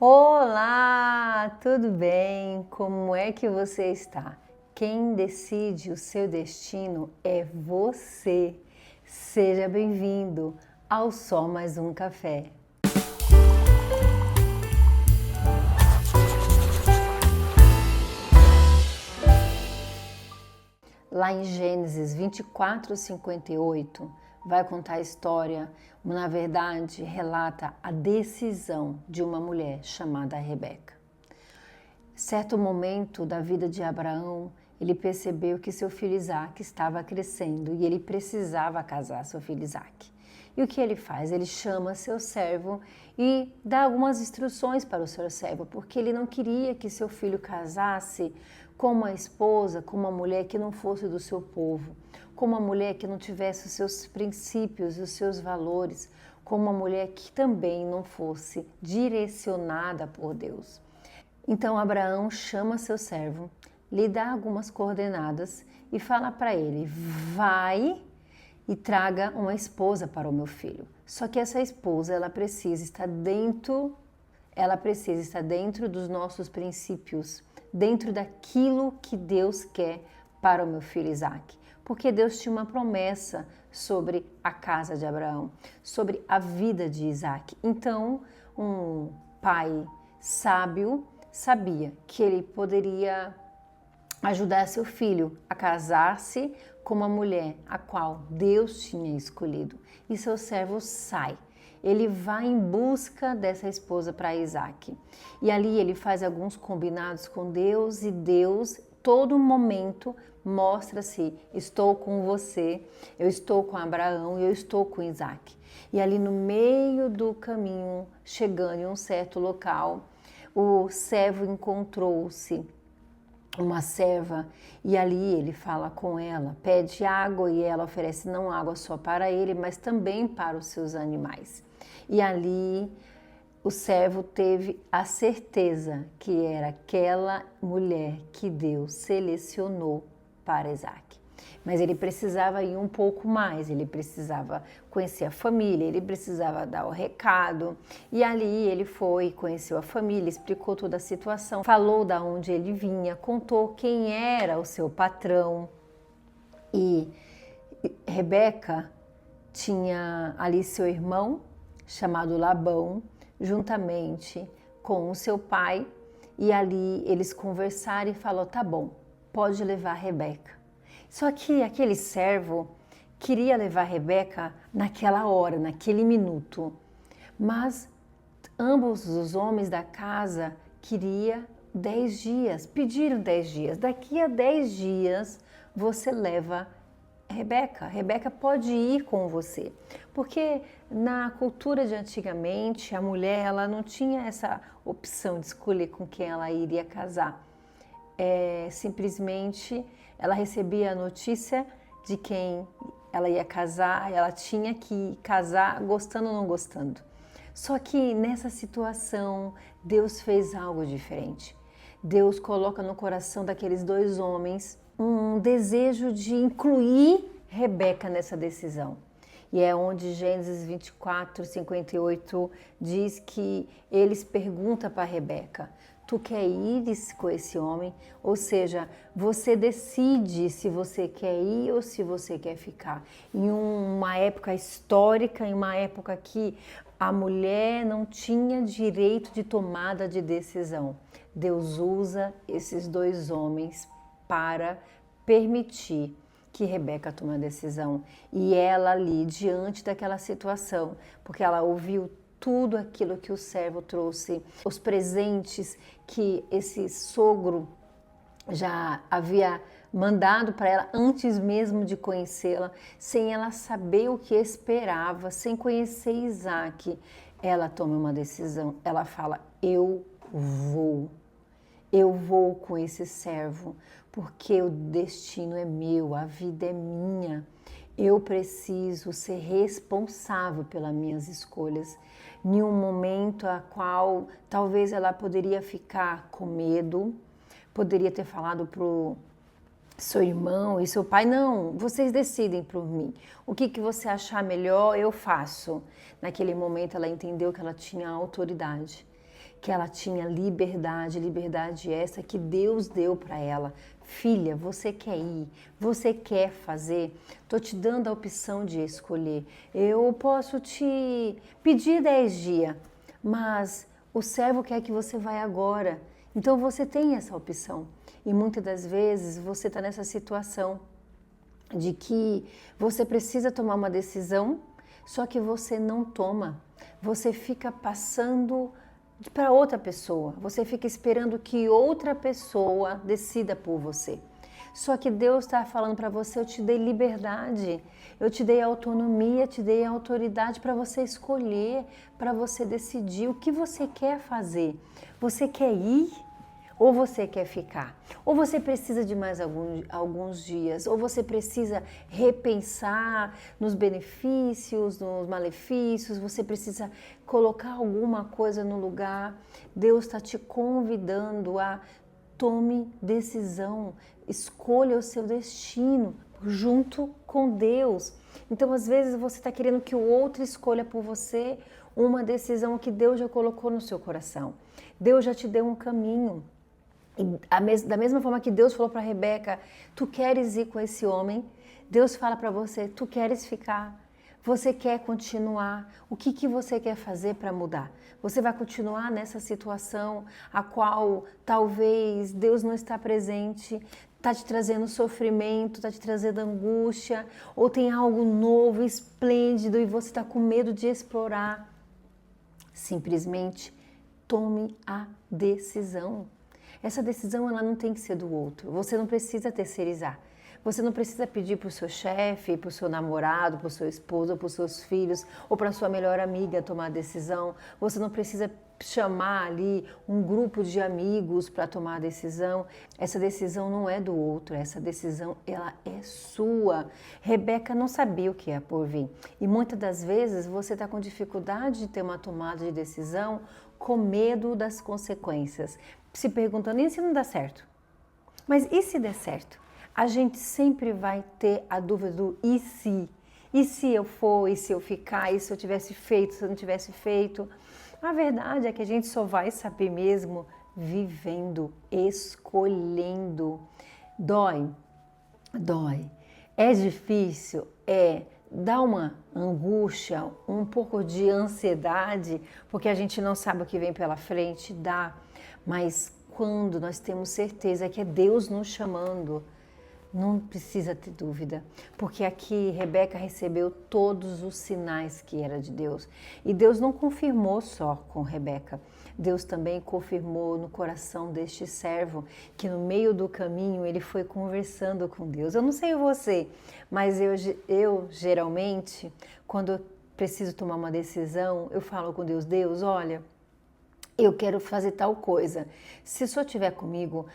Olá, tudo bem? Como é que você está? Quem decide o seu destino é você. Seja bem-vindo ao Só Mais Um Café. Lá em Gênesis 24:58, vai contar a história, na verdade, relata a decisão de uma mulher chamada Rebeca. Certo momento da vida de Abraão, ele percebeu que seu filho Isaque estava crescendo e ele precisava casar seu filho Isaque. E o que ele faz? Ele chama seu servo e dá algumas instruções para o seu servo, porque ele não queria que seu filho casasse com uma esposa, com uma mulher que não fosse do seu povo, com uma mulher que não tivesse os seus princípios, os seus valores, com uma mulher que também não fosse direcionada por Deus. Então Abraão chama seu servo, lhe dá algumas coordenadas e fala para ele: vai e traga uma esposa para o meu filho. Só que essa esposa, ela precisa estar dentro dos nossos princípios, dentro daquilo que Deus quer para o meu filho Isaque. Porque Deus tinha uma promessa sobre a casa de Abraão, sobre a vida de Isaque. Então, um pai sábio sabia que ele poderia ajudar seu filho a casar-se com uma mulher a qual Deus tinha escolhido. E seu servo sai. Ele vai em busca dessa esposa para Isaque. E ali ele faz alguns combinados com Deus e Deus, todo momento, mostra-se: estou com você, eu estou com Abraão e eu estou com Isaque. E ali no meio do caminho, chegando em um certo local, o servo encontrou-se uma serva e ali ele fala com ela, pede água e ela oferece não água só para ele, mas também para os seus animais. E ali o servo teve a certeza que era aquela mulher que Deus selecionou para Isaque. Mas ele precisava ir um pouco mais, ele precisava conhecer a família, ele precisava dar o recado. E ali ele foi, conheceu a família, explicou toda a situação, falou de onde ele vinha, contou quem era o seu patrão. E Rebeca tinha ali seu irmão, chamado Labão, juntamente com o seu pai. E ali eles conversaram e falou: tá bom, pode levar Rebeca. Só que aquele servo queria levar Rebeca naquela hora, naquele minuto. Mas ambos os homens da casa queriam 10 dias, pediram 10 dias. Daqui a 10 dias você leva Rebeca. Rebeca pode ir com você. Porque na cultura de antigamente, a mulher ela não tinha essa opção de escolher com quem ela iria casar. Simplesmente ela recebia a notícia de quem ela ia casar, ela tinha que casar gostando ou não gostando. Só que nessa situação, Deus fez algo diferente. Deus coloca no coração daqueles dois homens um desejo de incluir Rebeca nessa decisão. E é onde Gênesis 24:58 diz que eles perguntam para Rebeca: tu quer ir com esse homem? Ou seja, você decide se você quer ir ou se você quer ficar. Em uma época histórica, em uma época que a mulher não tinha direito de tomada de decisão. Deus usa esses dois homens para permitir que Rebeca tome a decisão. E ela ali, diante daquela situação, porque ela ouviu tudo aquilo que o servo trouxe, os presentes que esse sogro já havia mandado para ela antes mesmo de conhecê-la, sem ela saber o que esperava, sem conhecer Isaque, ela toma uma decisão. Ela fala: eu vou com esse servo, porque o destino é meu, a vida é minha. Eu preciso ser responsável pelas minhas escolhas. Em um momento a qual talvez ela poderia ficar com medo, poderia ter falado pro seu irmão e seu pai: não, vocês decidem por mim. O que você achar melhor, eu faço. Naquele momento ela entendeu que ela tinha autoridade, que ela tinha liberdade, liberdade essa que Deus deu para ela. Filha, você quer ir? Você quer fazer? Estou te dando a opção de escolher. Eu posso te pedir 10 dias, mas o servo quer que você vá agora. Então você tem essa opção. E muitas das vezes você está nessa situação de que você precisa tomar uma decisão, só que você não toma. Você fica passando para outra pessoa. Você fica esperando que outra pessoa decida por você. Só que Deus está falando para você, eu te dei liberdade, eu te dei autonomia, te dei autoridade para você escolher, para você decidir o que você quer fazer. Você quer ir ou você quer ficar? Ou você precisa de mais alguns dias? Ou você precisa repensar nos benefícios, nos malefícios? Você precisa colocar alguma coisa no lugar? Deus está te convidando a tome decisão, escolha o seu destino junto com Deus. Então, às vezes, você está querendo que o outro escolha por você uma decisão que Deus já colocou no seu coração. Deus já te deu um caminho. E da mesma forma que Deus falou para Rebeca, tu queres ir com esse homem? Deus fala para você, tu queres ficar? Você quer continuar? O que você quer fazer para mudar? Você vai continuar nessa situação a qual talvez Deus não está presente, está te trazendo sofrimento, está te trazendo angústia, ou tem algo novo, esplêndido e você está com medo de explorar? Simplesmente tome a decisão. Essa decisão ela não tem que ser do outro. Você não precisa terceirizar. Você não precisa pedir para o seu chefe, para o seu namorado, para o seu esposo, para os seus filhos ou para a sua melhor amiga tomar a decisão. Você não precisa chamar ali um grupo de amigos para tomar a decisão. Essa decisão não é do outro, essa decisão ela é sua. Rebeca não sabia o que ia por vir. E muitas das vezes você está com dificuldade de ter uma tomada de decisão com medo das consequências. Se perguntando, e se não dá certo? Mas e se der certo? A gente sempre vai ter a dúvida do e se? E se eu for, e se eu ficar, e se eu tivesse feito, se eu não tivesse feito? A verdade é que a gente só vai saber mesmo vivendo, escolhendo. Dói, dói. É difícil, dá uma angústia, um pouco de ansiedade, porque a gente não sabe o que vem pela frente, dá. Mas quando nós temos certeza que é Deus nos chamando, não precisa ter dúvida, porque aqui Rebeca recebeu todos os sinais que era de Deus. E Deus não confirmou só com Rebeca, Deus também confirmou no coração deste servo, que no meio do caminho ele foi conversando com Deus. Eu não sei você, mas eu geralmente, quando eu preciso tomar uma decisão, eu falo com Deus, Deus, olha, eu quero fazer tal coisa. Se o Senhor estiver comigo,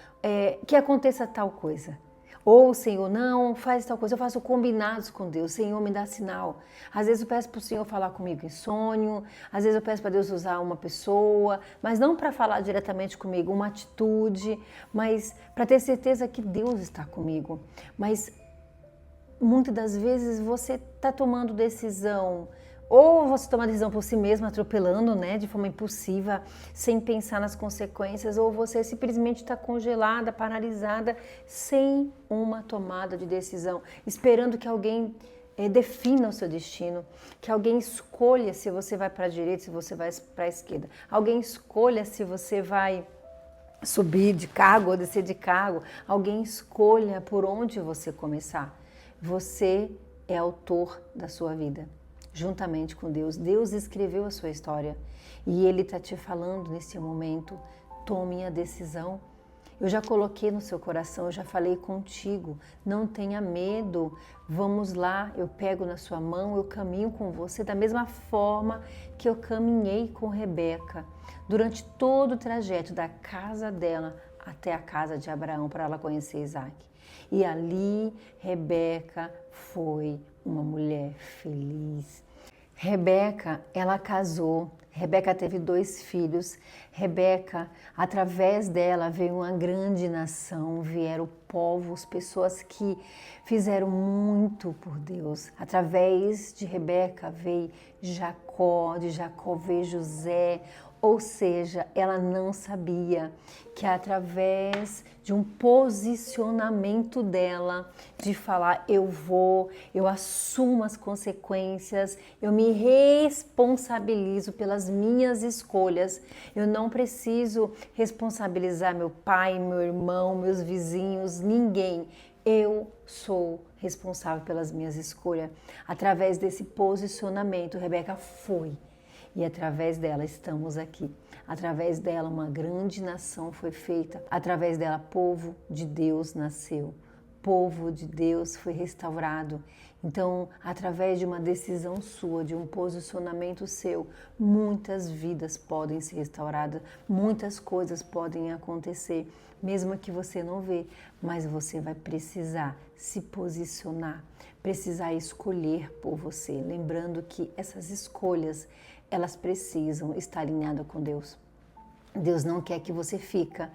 que aconteça tal coisa. Ou, Senhor, não, faz tal coisa. Eu faço combinados com Deus. Senhor, me dá sinal. Às vezes eu peço para o Senhor falar comigo em sonho. Às vezes eu peço para Deus usar uma pessoa. Mas não para falar diretamente comigo, uma atitude. Mas para ter certeza que Deus está comigo. Mas muitas das vezes você está tomando decisão. Ou você toma a decisão por si mesmo, atropelando, de forma impulsiva, sem pensar nas consequências, ou você simplesmente está congelada, paralisada, sem uma tomada de decisão, esperando que alguém defina o seu destino, que alguém escolha se você vai para a direita, se você vai para a esquerda, alguém escolha se você vai subir de cargo ou descer de cargo, alguém escolha por onde você começar. Você é autor da sua vida. Juntamente com Deus. Deus escreveu a sua história e Ele está te falando nesse momento, tome a decisão. Eu já coloquei no seu coração, eu já falei contigo, não tenha medo, vamos lá, eu pego na sua mão, eu caminho com você da mesma forma que eu caminhei com Rebeca, durante todo o trajeto da casa dela até a casa de Abraão para ela conhecer Isaac. E ali Rebeca foi uma mulher feliz. Rebeca, ela casou, Rebeca teve 2 filhos, Rebeca, através dela veio uma grande nação, vieram povos, pessoas que fizeram muito por Deus. Através de Rebeca veio Jacó, de Jacó veio José, Ou seja, ela não sabia que através de um posicionamento dela, de falar eu assumo as consequências, eu me responsabilizo pelas minhas escolhas, eu não preciso responsabilizar meu pai, meu irmão, meus vizinhos, ninguém. Eu sou responsável pelas minhas escolhas. Através desse posicionamento, Rebeca foi. E através dela estamos aqui. Através dela uma grande nação foi feita. Através dela povo de Deus nasceu. Povo de Deus foi restaurado. Então, através de uma decisão sua, de um posicionamento seu, muitas vidas podem ser restauradas, muitas coisas podem acontecer, mesmo que você não vê, mas você vai precisar se posicionar, precisar escolher por você, lembrando que essas escolhas, elas precisam estar alinhadas com Deus. Deus não quer que você fique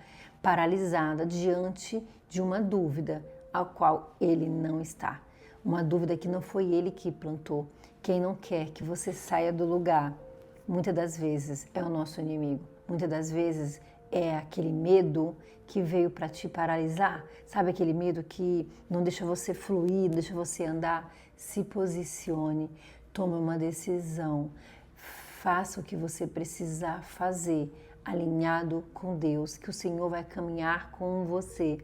paralisada diante de uma dúvida a qual Ele não está. Uma dúvida que não foi Ele que plantou. Quem não quer que você saia do lugar, muitas das vezes é o nosso inimigo. Muitas das vezes é aquele medo que veio para te paralisar. Sabe aquele medo que não deixa você fluir, não deixa você andar? Se posicione, tome uma decisão. Faça o que você precisar fazer, alinhado com Deus, que o Senhor vai caminhar com você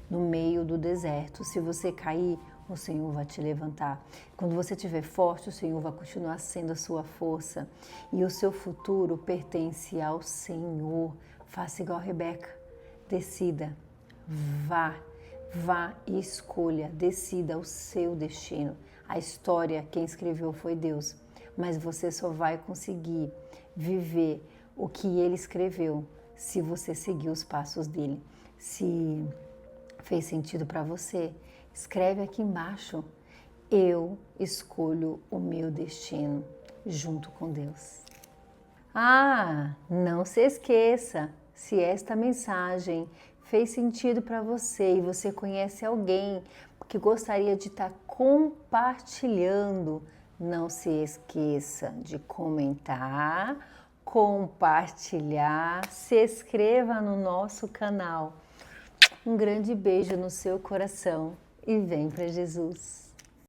no meio do deserto. Se você cair, o Senhor vai te levantar. Quando você estiver forte, o Senhor vai continuar sendo a sua força. E o seu futuro pertence ao Senhor. Faça igual a Rebeca. Decida. Vá e escolha. Decida o seu destino. A história, quem escreveu foi Deus. Mas você só vai conseguir viver o que Ele escreveu se você seguir os passos dele. Se fez sentido para você, escreve aqui embaixo. Eu escolho o meu destino junto com Deus. Não se esqueça, se esta mensagem fez sentido para você e você conhece alguém que gostaria de estar compartilhando, não se esqueça de comentar, compartilhar, se inscreva no nosso canal. Um grande beijo no seu coração e vem para Jesus.